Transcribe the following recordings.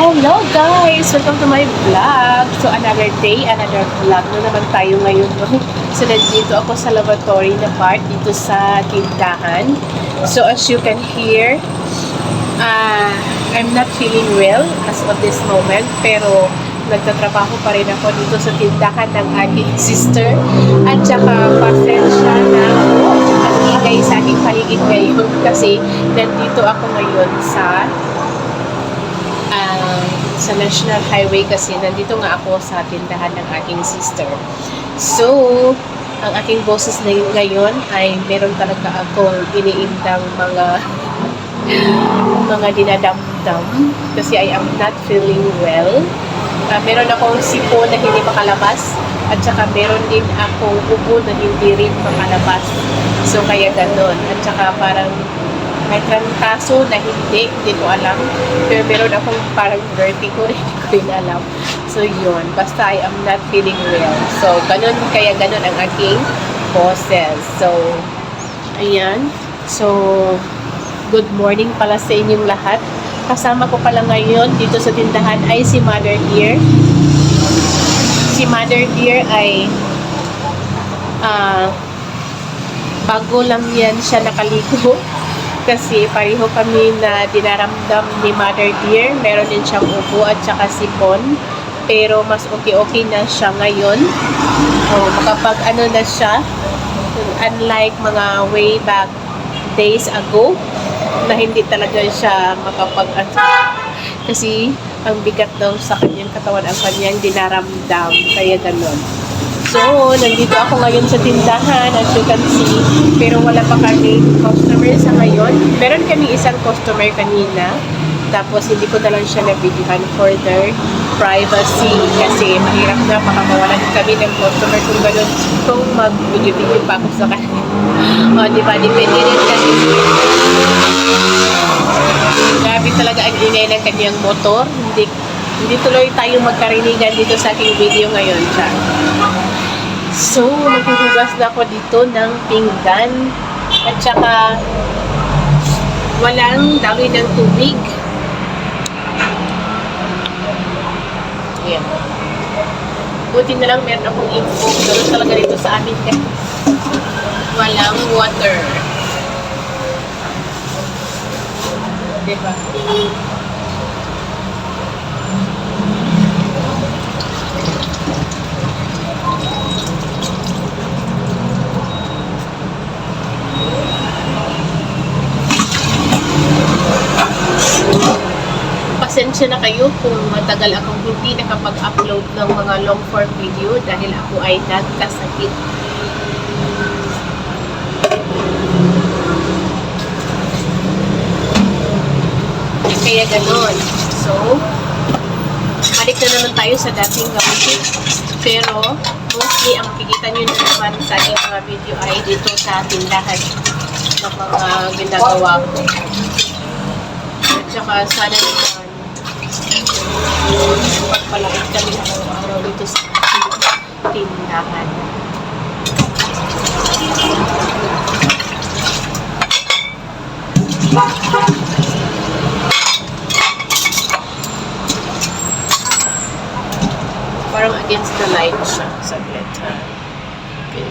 Hello guys! Welcome to my vlog. So another day, another vlog na naman tayo ngayon. No? So nandito ako sa laboratory na part dito sa tindahan. So as you can hear, I'm not feeling well as of this moment. Pero nagtatrabaho pa rin ako dito sa tindahan ng aking sister. At saka pasensya na ang ingay sa aking paligid ngayon kasi nandito ako ngayon sa National Highway kasi nandito nga ako sa tindahan ng aking sister. So, ang aking boses na ngayon ay meron talaga akong iniindang mga dinadamdam kasi I am not feeling well. Meron akong sipo na hindi makalabas at saka meron din akong ubo na hindi rin makalabas. So, kaya ganon. At saka parang may trangkaso na hindi ko alam. Pero meron akong parang vertigo na hindi ko rin alam. So, yun. Basta I am not feeling well. So, ganun, kaya ganun ang aking boses. So, ayan. So, good morning pala sa inyong lahat. Kasama ko pala ngayon dito sa tindahan ay si Mother Dear. Si Mother Dear ay bago lang yan siya nakaligo. Kasi pareho kami na dinaramdam ni Mother Dear. Meron din siyang ubo at saka sipon. Pero mas okay na siya ngayon. Makapag-ano na siya. Unlike mga way back days ago na hindi talaga siya kasi ang bigat daw sa kanyang katawan ang kanyang dinaramdam. Kaya ganon. So, nandito ako ngayon sa tindahan, as you can see, pero wala pa kami customer sa ngayon. Meron kami isang customer kanina, tapos hindi ko na lang siya na-videohan for their privacy kasi mahirap na makakawalan kami ng customer kung gano'n, kung mag-video pa ako sa kanila. Diba? Depende rin kasi. Grabe talaga ang ingay ng kanyang motor. Hindi tuloy tayo magkarinigan dito sa aking video ngayon siya. So, naghuhugas na ako dito ng pinggan at saka walang dami ng tubig. Ayan. Buti na lang meron akong info. Pero talaga dito sa amin kasi walang water. Diba? Pasensya na kayo kung matagal akong hindi nakapag-upload ng mga long form video dahil ako ay nagkasakit. Kaya ganon. So, balik na naman tayo sa dating gawin. Pero, mostly ang makikita nyo naman sa aking mga video ay dito sa tindahan ng mga ginagawa ko. At saka sana naman pagpalakit kami araw-araw dito sa tindahan. Parang against the light siya. Saglit. Okay.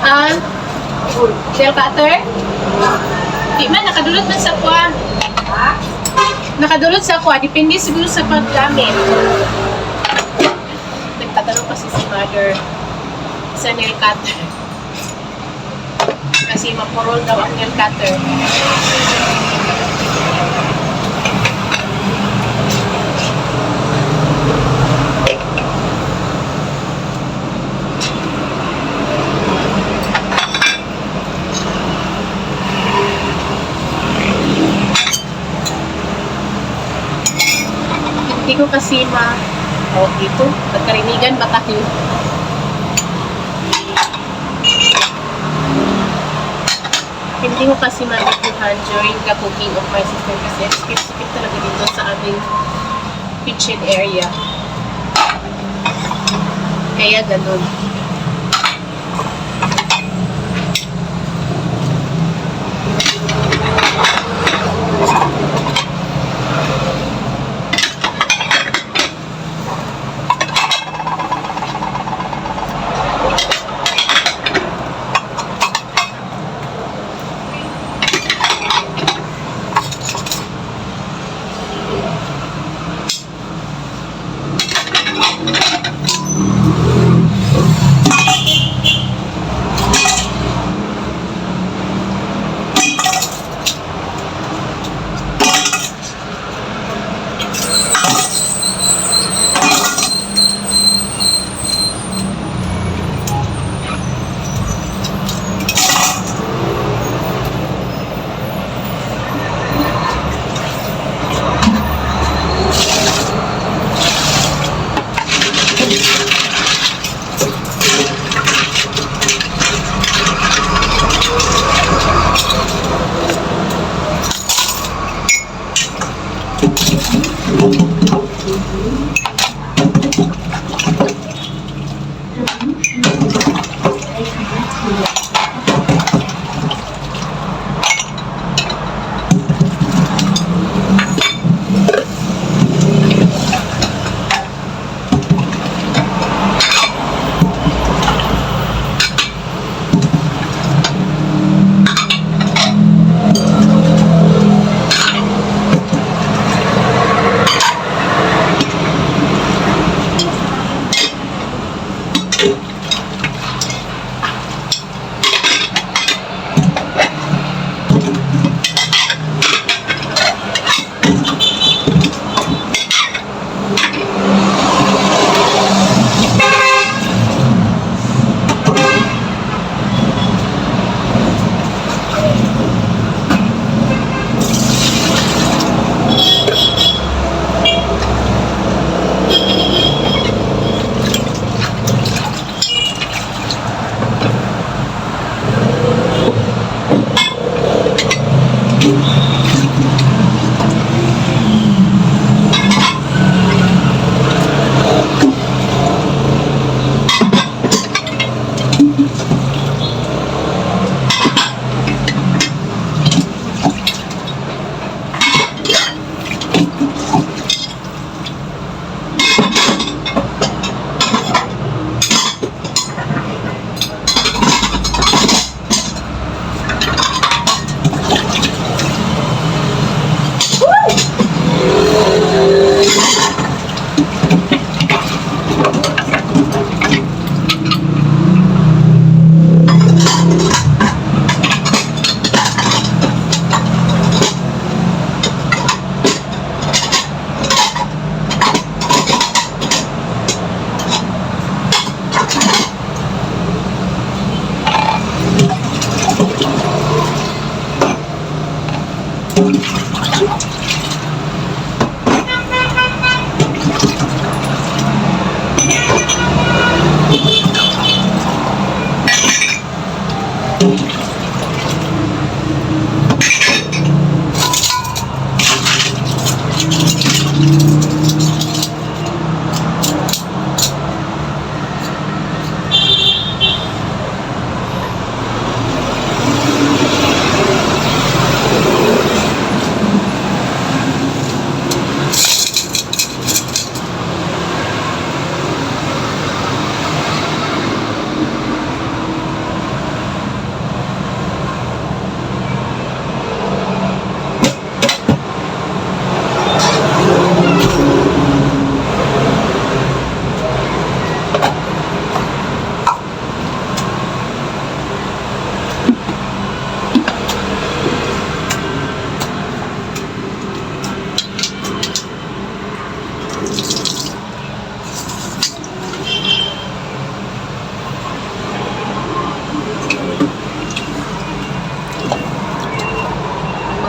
Ah, shell cutter? Di man, nakadulot man sa kuha. Nakadulot sa kuha. Depende siguro sa paggamit. Nagtatanong kasi si mother sa nail cutter. Kasi mapurol daw ang nail cutter. Hindi ko kasi tawag dito, nagkarinigan ba tayo? Hindi ko kasi mabituhan during the cooking of my sister kasi skip talaga dito sa aming kitchen area. Kaya ganun.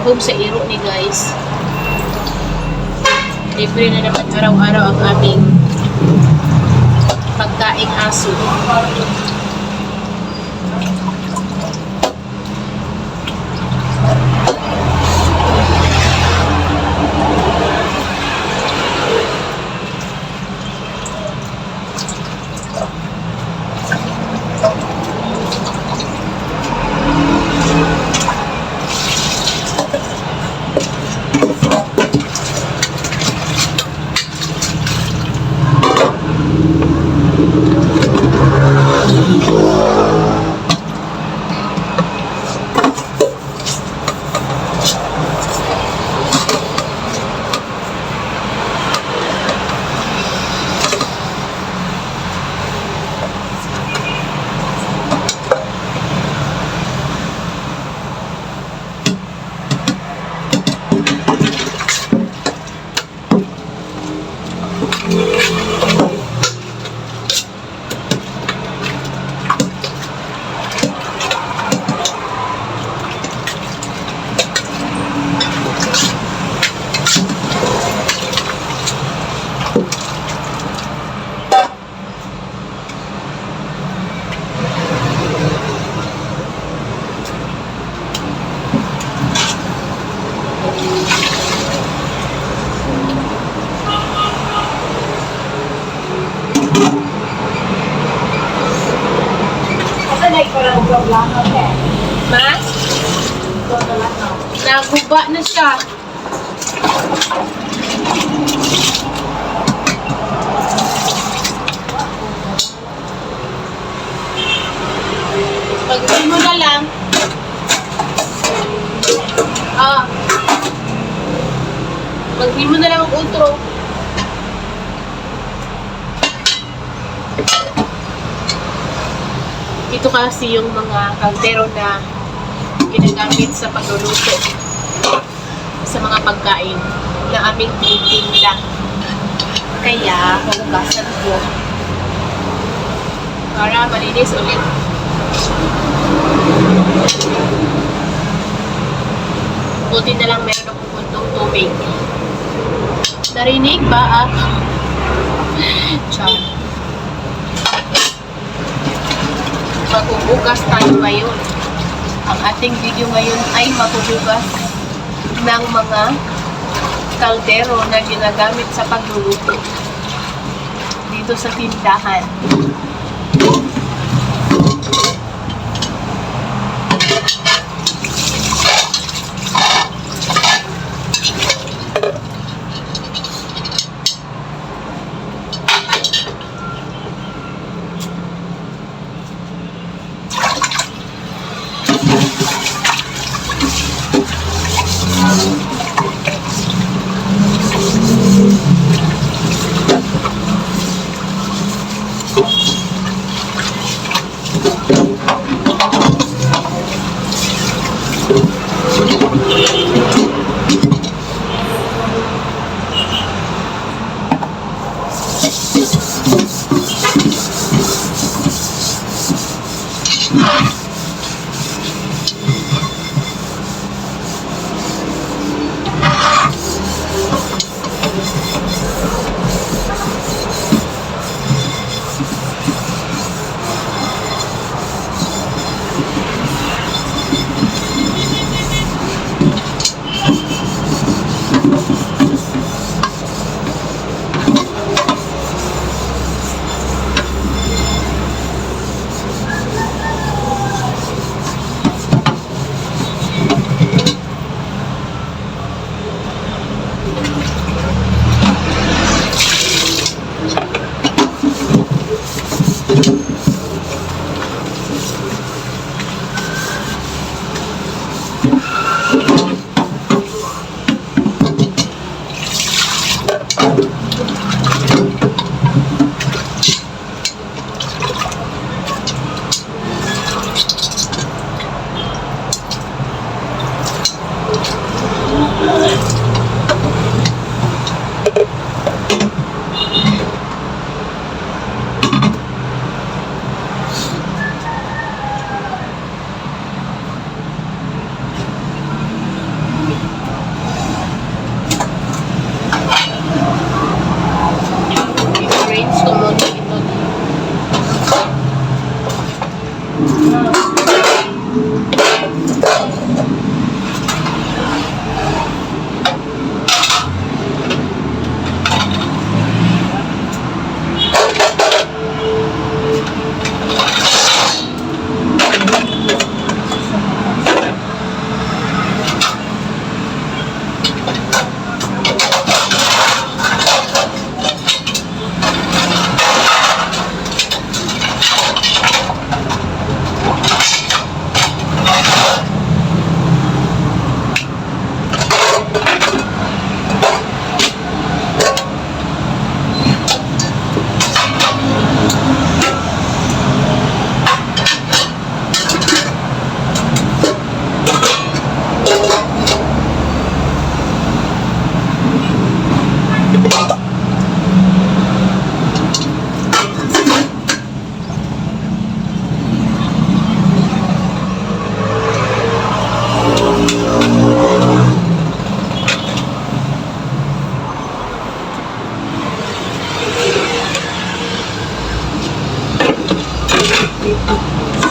Sahog sa iro ni guys. Libre na naman araw-araw ang aming pagkaing aso. Ma? Naguba na siya. Pagdating mo na lang. Pagdating mo na lang ang outro. Ito kasi yung mga kaldero na ginagamit sa pagluluto sa mga pagkain na aming tinitinda. Kaya, hugasan ko para malinis ulit. Buti na lang meron akong kuntong tubig. Narinig ba? Char. Maghuhugas tayo ngayon. Ang ating video ngayon ay maghuhugas ng mga kaldero na ginagamit sa pagluluto dito sa tindahan.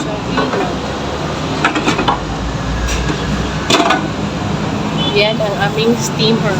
Sarina. Yan ang aming steamer.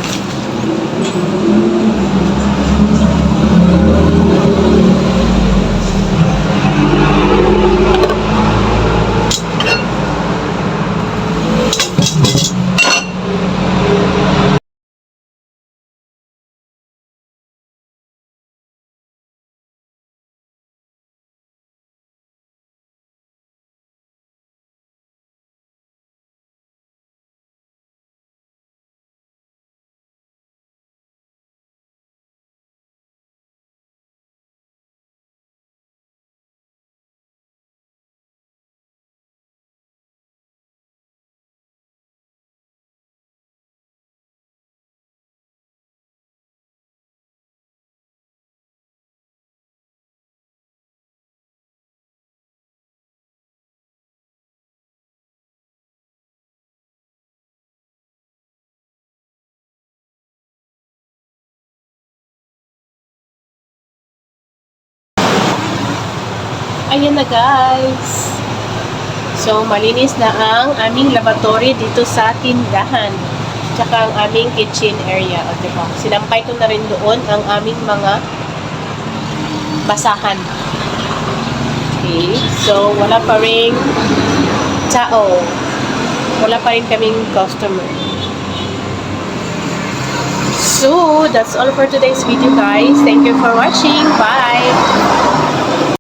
Ayan na guys. So, malinis na ang aming lavatory dito sa tindahan. Tsaka ang aming kitchen area. O, diba? Sinampay ko na rin doon ang aming mga basahan. Okay. So, wala pa rin tao. Wala pa rin kaming customer. So, that's all for today's video guys. Thank you for watching. Bye!